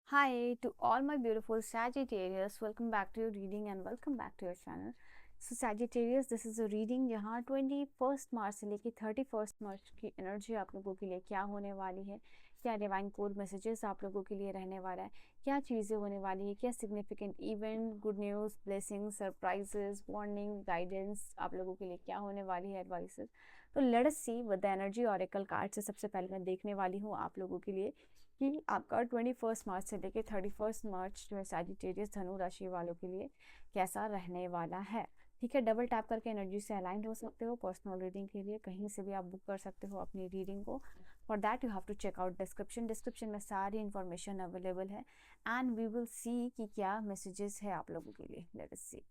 Hi to all my beautiful Sagittarius. Welcome back to your reading and welcome back to your channel. So Sagittarius, this is a reading जहाँ 21 मार्च से लेके 31 मार्च की energy आप लोगों के लिए क्या होने वाली है, क्या डिवाइन कोड मैसेजेस आप लोगों के लिए रहने वाला है, क्या चीज़ें होने वाली है, क्या significant event, good news, blessing, surprises, warning, guidance आप लोगों के लिए क्या होने वाली है, एडवाइसेस। तो let us see with the energy oracle card से सबसे पहले मैं देखने वाली हूँ आप लोगों के लिए कि आपका 21 मार्च से लेके 31 मार्च जो है सैजिटेरियस धनु राशि वालों के लिए कैसा रहने वाला है। ठीक है, डबल टैप करके एनर्जी से अलाइंड हो सकते हो। पर्सनल रीडिंग के लिए कहीं से भी आप बुक कर सकते हो अपनी रीडिंग को। For that you have to check out description में सारी इन्फॉर्मेशन अवेलेबल है एंड वी विल सी कि क्या मैसेजेस है आप लोगों के लिए। लेट अस सी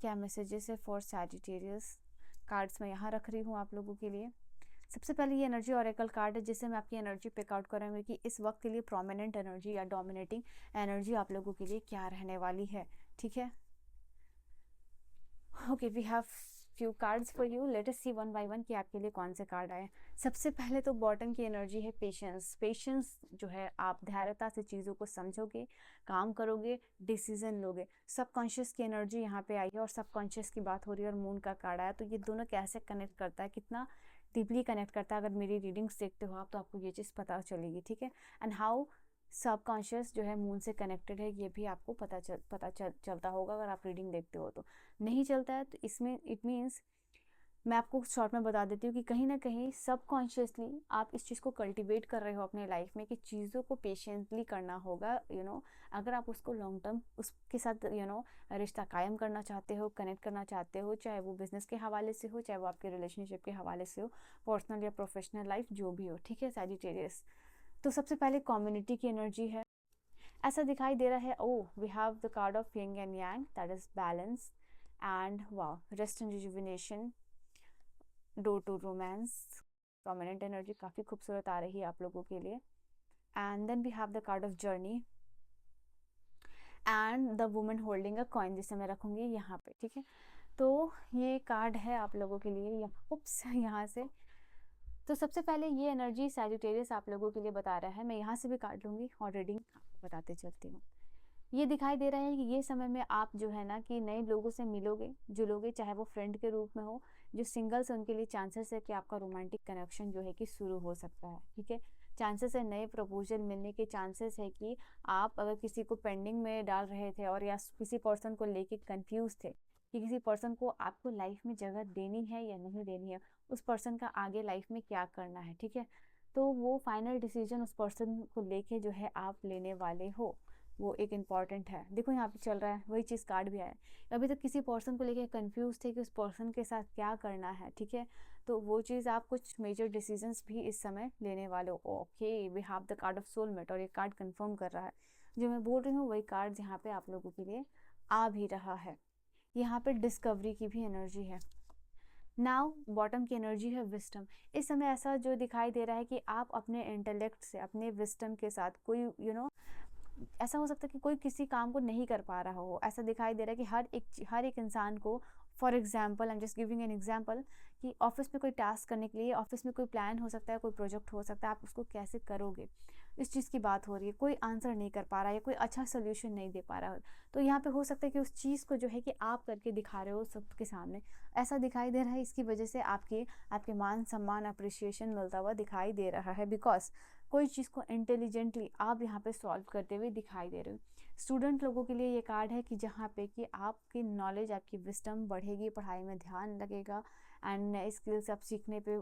क्या मैसेजेस है फॉर सैजिटेरियस। कार्ड्स मैं यहाँ रख रही हूँ आप लोगों के लिए। सबसे पहले ये एनर्जी ऑरेकल कार्ड है जिससे मैं आपकी एनर्जी पिक आउट करूँगी कि इस वक्त के लिए प्रोमिनेंट एनर्जी या डोमिनेटिंग एनर्जी आप लोगों के लिए क्या रहने वाली है। ठीक है, okay, we have few cards for you. Let us see one by one कि आपके लिए कौन से कार्ड आए। सबसे पहले तो बॉटम की एनर्जी है पेशेंस। पेशेंस जो है, आप धैर्यता से चीज़ों को समझोगे, काम करोगे, डिसीजन लोगे। सबकॉन्शियस की एनर्जी यहाँ पे आई है और सबकॉन्शियस की बात हो रही है और मून का कार्ड आया, तो ये दोनों कैसे कनेक्ट करता है, कितना डीपली कनेक्ट करता है, अगर मेरी रीडिंग्स देखते हो आप तो आपको ये चीज़ पता चलेगी। ठीक है, एंड हाउ सबकॉन्शियस जो है मून से कनेक्टेड है ये भी आपको चलता होगा अगर आप रीडिंग देखते हो। तो नहीं चलता है तो इसमें इट मीन्स, मैं आपको शॉर्ट में बता देती हूँ कि कहीं ना कहीं सबकॉन्शियसली आप इस चीज़ को कल्टीवेट कर रहे हो अपने लाइफ में कि चीज़ों को पेशेंटली करना होगा। अगर आप उसको लॉन्ग टर्म उसके साथ रिश्ता कायम करना चाहते हो, कनेक्ट करना चाहते हो, चाहे वो बिजनेस के हवाले से हो, चाहे वो आपके रिलेशनशिप के हवाले से हो, पर्सनल या प्रोफेशनल लाइफ जो भी हो। ठीक है सैजिटेरियस, तो सबसे पहले कम्युनिटी की एनर्जी है। ऐसा दिखाई दे रहा है, oh we have the card of yin and yang, that is balance and wow, rest and rejuvenation, door to romance. Prominent energy काफ़ी खूबसूरत आ रही है आप लोगों के लिए। And then we have the card of journey and the woman holding a coin, जिसे मैं रखूंगी यहाँ पे। ठीक है, तो ये कार्ड है आप लोगों के लिए। उप्स, यहाँ से तो सबसे पहले ये एनर्जी सैजिटेरियस आप लोगों के लिए बता रहा है। मैं यहाँ से भी कार्ड लूंगी और रीडिंग आपको बताते चलती हूँ। ये दिखाई दे रहा है कि ये समय में आप जो है ना कि नए लोगों से मिलोगे, जुलोगे, चाहे वो फ्रेंड के रूप में हो। जो सिंगल्स हैं उनके लिए चांसेस है कि आपका रोमांटिक कनेक्शन जो है कि शुरू हो सकता है। ठीक है, चांसेस है नए प्रपोजल मिलने के, चांसेस है कि आप अगर किसी को पेंडिंग में डाल रहे थे और या किसी पर्सन को लेके कंफ्यूज थे कि किसी पर्सन को आपको लाइफ में जगह देनी है या नहीं देनी है, उस पर्सन का आगे लाइफ में क्या करना है। ठीक है, तो वो फाइनल डिसीजन उस पर्सन को लेके जो है आप लेने वाले हो, वो एक इम्पॉर्टेंट है। देखो यहाँ पे चल रहा है वही चीज़, कार्ड भी आया है। अभी तक किसी पर्सन को लेके कंफ्यूज थे कि उस पर्सन के साथ क्या करना है। ठीक है, तो वो चीज़ आप कुछ मेजर डिसीजंस भी इस समय लेने वाले हो। Okay, we have the card of soulmate और ये कार्ड कंफर्म कर रहा है जो मैं बोल रही हूँ, वही कार्ड यहाँ पे आप लोगों के लिए आ भी रहा है। यहाँ पे डिस्कवरी की भी एनर्जी है। नाउ बॉटम की एनर्जी है विस्टम। इस समय ऐसा जो दिखाई दे रहा है कि आप अपने इंटेलेक्ट से, अपने विस्टम के साथ कोई ऐसा हो सकता है कि कोई किसी काम को नहीं कर पा रहा हो। ऐसा दिखाई दे रहा है कि हर एक इंसान को, for example, I am just giving an example, कि ऑफिस में कोई टास्क करने के लिए ऑफिस में कोई प्लान हो सकता है, कोई प्रोजेक्ट हो सकता है, आप उसको कैसे करोगे, इस चीज़ की बात हो रही है। कोई आंसर नहीं कर पा रहा है, कोई अच्छा सोल्यूशन नहीं दे पा रहा है, तो यहाँ पे हो सकता है कि उस चीज़ को जो है कि आप करके दिखा रहे हो सबके सामने। ऐसा दिखाई दे रहा है, इसकी वजह से आपके आपके मान सम्मान, अप्रिसिएशन मिलता हुआ दिखाई दे रहा है, बिकॉज कोई चीज़ को इंटेलिजेंटली आप यहाँ पे सॉल्व करते हुए दिखाई दे रहे हो। स्टूडेंट लोगों के लिए ये कार्ड है कि जहाँ पे कि आपकी नॉलेज, आपकी विस्डम बढ़ेगी, पढ़ाई में ध्यान लगेगा एंड नए स्किल्स आप सीखने पे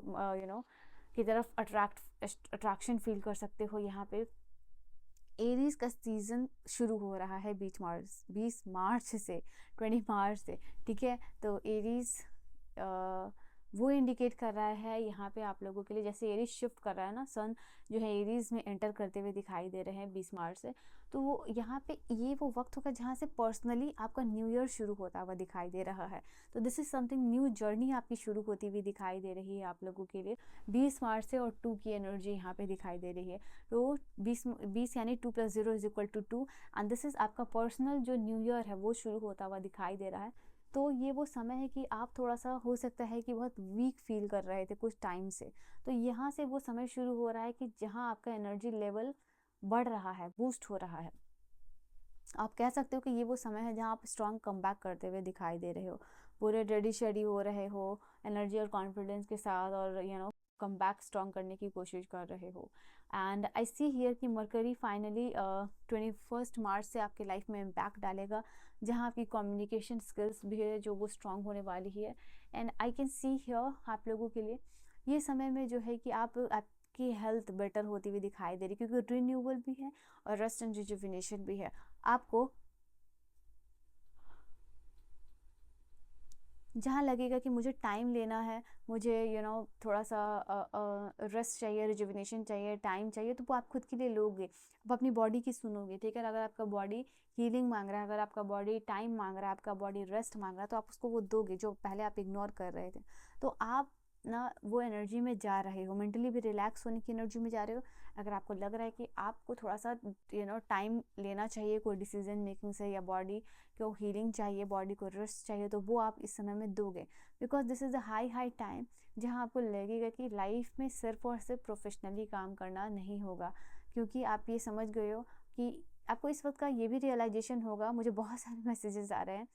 की तरफ अट्रैक्शन फील कर सकते हो। यहाँ पे एरीज का सीजन शुरू हो रहा है 20 मार्च से, 20 मार्च से। ठीक है, तो एरीज वो इंडिकेट कर रहा है यहाँ पे आप लोगों के लिए, जैसे एरीज शिफ्ट कर रहा है ना, सन जो है एरीज में एंटर करते हुए दिखाई दे रहे हैं 20 मार्च से। तो वो यहाँ पे ये वो वक्त होगा जहाँ से पर्सनली आपका न्यू ईयर शुरू होता हुआ दिखाई दे रहा है। तो this is something, new journey आपकी शुरू होती हुई दिखाई दे रही है आप लोगों के लिए 20 मार्च से। और 2 की एनर्जी यहाँ पे दिखाई दे रही है। तो 20 यानी 2 + 0 = 2 एंड दिस इज आपका पर्सनल जो न्यू ईयर है वो शुरू होता हुआ दिखाई दे रहा है। तो ये वो समय है कि आप थोड़ा सा, हो सकता है कि बहुत वीक फील कर रहे थे कुछ टाइम से, तो यहाँ से वो समय शुरू हो रहा है कि जहाँ आपका एनर्जी लेवल बढ़ रहा है, बूस्ट हो रहा है। आप कह सकते हो कि ये वो समय है जहाँ आप स्ट्रॉन्ग कमबैक करते हुए दिखाई दे रहे हो, पूरे रेडी शेडी हो रहे हो एनर्जी और कॉन्फिडेंस के साथ, और कम बैक स्ट्रॉन्ग करने की कोशिश कर रहे हो। एंड आई सी हियर कि मरकरी फाइनली 21 मार्च से आपके लाइफ में इम्पैक्ट डालेगा, जहाँ आपकी कम्युनिकेशन स्किल्स भी है जो वो स्ट्रॉन्ग होने वाली है। And I can see here आप लोगों के लिए ये समय में जो है कि आपकी हेल्थ बेटर होती हुई दिखाई दे रही, क्योंकि रिन्यूअल भी है और रेस्ट एंड रिजुविनेशन भी है। आपको जहाँ लगेगा कि मुझे टाइम लेना है, मुझे थोड़ा सा रेस्ट चाहिए, रिजुविनेशन चाहिए, टाइम चाहिए, तो वो आप खुद के लिए लोगे, आप अपनी बॉडी की सुनोगे, ठीक है। अगर आपका बॉडी हीलिंग मांग रहा है, अगर आपका बॉडी टाइम मांग रहा है, आपका बॉडी रेस्ट मांग रहा है, तो आप उसको वो दोगे जो पहले आप इग्नोर कर रहे थे। तो आप ना वो एनर्जी में जा रहे हो, मेंटली भी रिलैक्स होने की एनर्जी में जा रहे हो। अगर आपको लग रहा है कि आपको थोड़ा सा टाइम लेना चाहिए कोई डिसीजन मेकिंग से, या बॉडी को हीलिंग चाहिए, बॉडी को रेस्ट चाहिए, तो वो आप इस समय में दोगे, because this is a high time जहाँ आपको लगेगा कि लाइफ में सिर्फ और सिर्फ प्रोफेशनली काम करना नहीं होगा, क्योंकि आप ये समझ गए हो कि आपको इस वक्त का ये भी रियलाइजेशन होगा। मुझे बहुत सारे मैसेजेस आ रहे हैं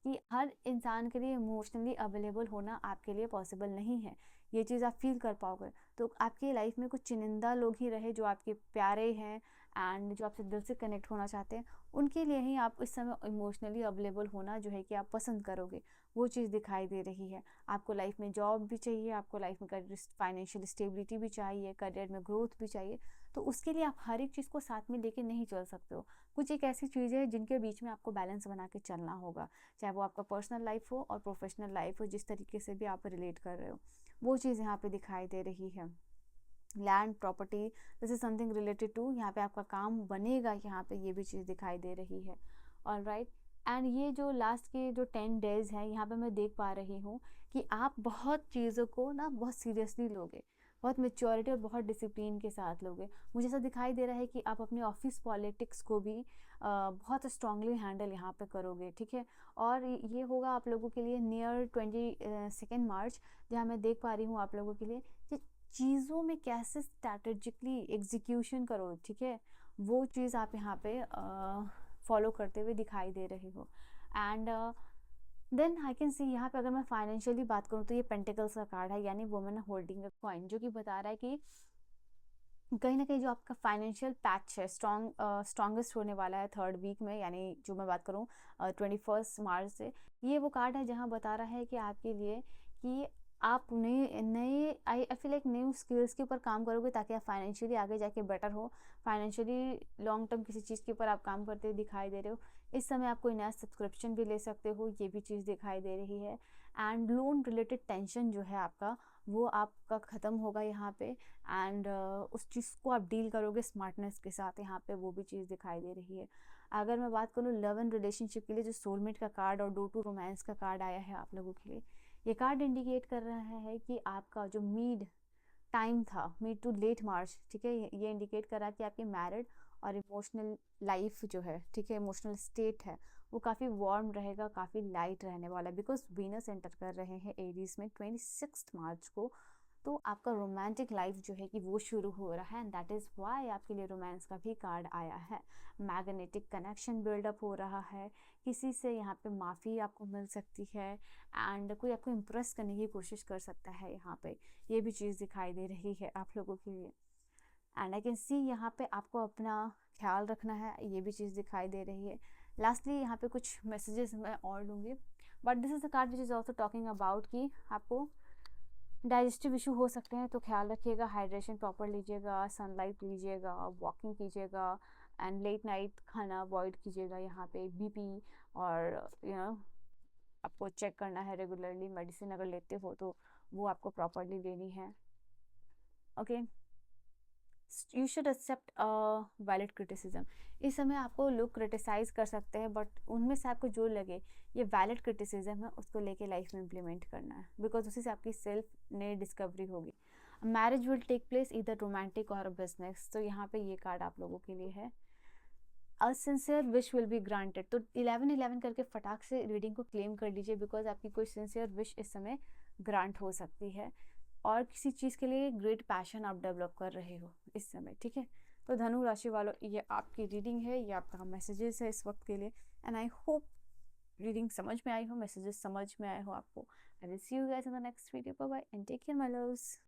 कि हर इंसान के लिए इमोशनली अवेलेबल होना आपके लिए पॉसिबल नहीं है, ये चीज़ आप फील कर पाओगे। तो आपकी लाइफ में कुछ चुनिंदा लोग ही रहे जो आपके प्यारे हैं एंड जो आपसे दिल से कनेक्ट होना चाहते हैं, उनके लिए ही आप इस समय इमोशनली अवेलेबल होना जो है कि आप पसंद करोगे, वो चीज़ दिखाई दे रही है। आपको लाइफ में जॉब भी चाहिए, आपको लाइफ में फाइनेंशियल स्टेबिलिटी भी चाहिए, करियर में ग्रोथ भी चाहिए, तो उसके लिए आप हर एक चीज़ को साथ में लेके नहीं चल सकते हो। कुछ एक ऐसी चीज़ें हैं जिनके बीच में आपको बैलेंस बना के चलना होगा, चाहे वो आपका पर्सनल लाइफ हो और प्रोफेशनल लाइफ हो, जिस तरीके से भी आप रिलेट कर रहे हो, वो चीज़ यहाँ पे दिखाई दे रही है। Land property, this is something related to, यहाँ पे आपका काम बनेगा, यहाँ पे ये भी चीज़ दिखाई दे रही है। ऑल राइट, एंड ये जो लास्ट के जो 10 डेज हैं, यहाँ पे मैं देख पा रही हूँ कि आप बहुत चीज़ों को ना बहुत सीरियसली लोगे, बहुत मेच्योरिटी और बहुत डिसिप्लिन के साथ लोगे। मुझे ऐसा दिखाई दे रहा है कि आप अपने ऑफिस पॉलिटिक्स को भी बहुत स्ट्रांगली हैंडल यहाँ पे करोगे, ठीक है। और ये होगा आप लोगों के लिए नियर 22 मार्च, जहाँ मैं देख पा रही हूँ आप लोगों के लिए कि चीज़ों में कैसे स्ट्रैटेजिकली एग्जीक्यूशन करो, ठीक है, वो चीज़ आप यहाँ पे फॉलो करते हुए दिखाई दे रहे हो। And then I can see यहाँ पे अगर मैं फाइनेंशियली बात करूँ तो ये पेंटिकल्स का कार्ड है, यानी वुमेन होल्डिंग अ कॉइन, जो कि बता रहा है कि कहीं ना कहीं जो आपका फाइनेंशियल पैच है स्ट्रॉन्गेस्ट होने वाला है 3rd वीक में, यानी जो मैं बात करूँ 21 मार्च से। ये वो कार्ड है जहाँ बता रहा है कि आपके लिए कि आप नए नए I feel like new skills के ऊपर काम करोगे, ताकि आप फाइनेंशियली आगे जाके बेटर हो, फाइनेंशियली लॉन्ग टर्म किसी चीज़ के ऊपर आप काम करते हुए दिखाई दे रहे हो। इस समय आप कोई नया सब्सक्रिप्शन भी ले सकते हो, ये भी चीज़ दिखाई दे रही है। एंड लोन रिलेटेड टेंशन जो है आपका, वो आपका ख़त्म होगा यहाँ पे। एंड उस चीज़ को आप डील करोगे स्मार्टनेस के साथ, यहाँ पे वो भी चीज़ दिखाई दे रही है। अगर मैं बात करूँ लव एंड रिलेशनशिप के लिए, जो सोलमेट का कार्ड और डू टू रोमांस का कार्ड आया है आप लोगों के लिए, ये कार्ड इंडिकेट कर रहा है कि आपका जो मिड टाइम था, मिड टू लेट मार्च, ठीक है, ये इंडिकेट कर रहा है कि आपकी मैरिड और इमोशनल लाइफ जो है, ठीक है, इमोशनल स्टेट है, वो काफ़ी वार्म रहेगा, काफ़ी लाइट रहने वाला है, बिकॉज वीनस एंटर कर रहे हैं एरीज में 26 मार्च को। तो आपका रोमांटिक लाइफ जो है कि वो शुरू हो रहा है, एंड दैट इज़ वाई आपके लिए रोमांस का भी कार्ड आया है। मैग्नेटिक कनेक्शन बिल्डअप हो रहा है, किसी से यहाँ पे माफ़ी आपको मिल सकती है, एंड कोई आपको इम्प्रेस करने की कोशिश कर सकता है यहाँ पे, ये भी चीज़ दिखाई दे रही है आप लोगों के लिए। एंड आई कैन सी यहाँ पे आपको अपना ख्याल रखना है, ये भी चीज़ दिखाई दे रही है। लास्टली यहाँ पे कुछ मैसेजेस मैं और लूँगी, but this is a card which is also talking about कि आपको डाइजेस्टिव इशू हो सकते हैं, तो ख्याल रखिएगा, हाइड्रेशन प्रॉपर लीजिएगा, सनलाइट लीजिएगा, वॉकिंग कीजिएगा, एंड लेट नाइट खाना अवॉइड कीजिएगा। यहाँ पे बीपी और आपको चेक करना है रेगुलरली, मेडिसिन अगर लेते हो तो वो आपको प्रॉपरली लेनी है। Okay, you should accept valid criticism. इस समय आपको लोग क्रिटिसाइज कर सकते हैं, बट उनमें से आपको जो लगे ये वैलिड क्रिटिसिज्म है, उसको लेके लाइफ में इम्प्लीमेंट करना है, बिकॉज उसी से आपकी सेल्फ नई डिस्कवरी होगी। मैरिज विल टेक प्लेस इधर रोमांटिक और बिजनेस, तो यहाँ पे ये कार्ड आप लोगों के लिए है। अ sincere wish will be granted, तो 11-11 करके फटाक से रीडिंग को क्लेम कर लीजिए, बिकॉज आपकी कोई सिंसियर विश इस समय ग्रांट हो सकती है, और किसी चीज़ के लिए ग्रेट पैशन आप डेवलप कर रहे हो इस समय, ठीक है। तो धनु राशि वालों, ये आपकी रीडिंग है, ये आपका मैसेजेस है इस वक्त के लिए। एंड आई होप रीडिंग समझ में आई हो, मैसेजेस समझ में आए हो आपको। I will see you guys in the next video. Bye bye and take care my loves.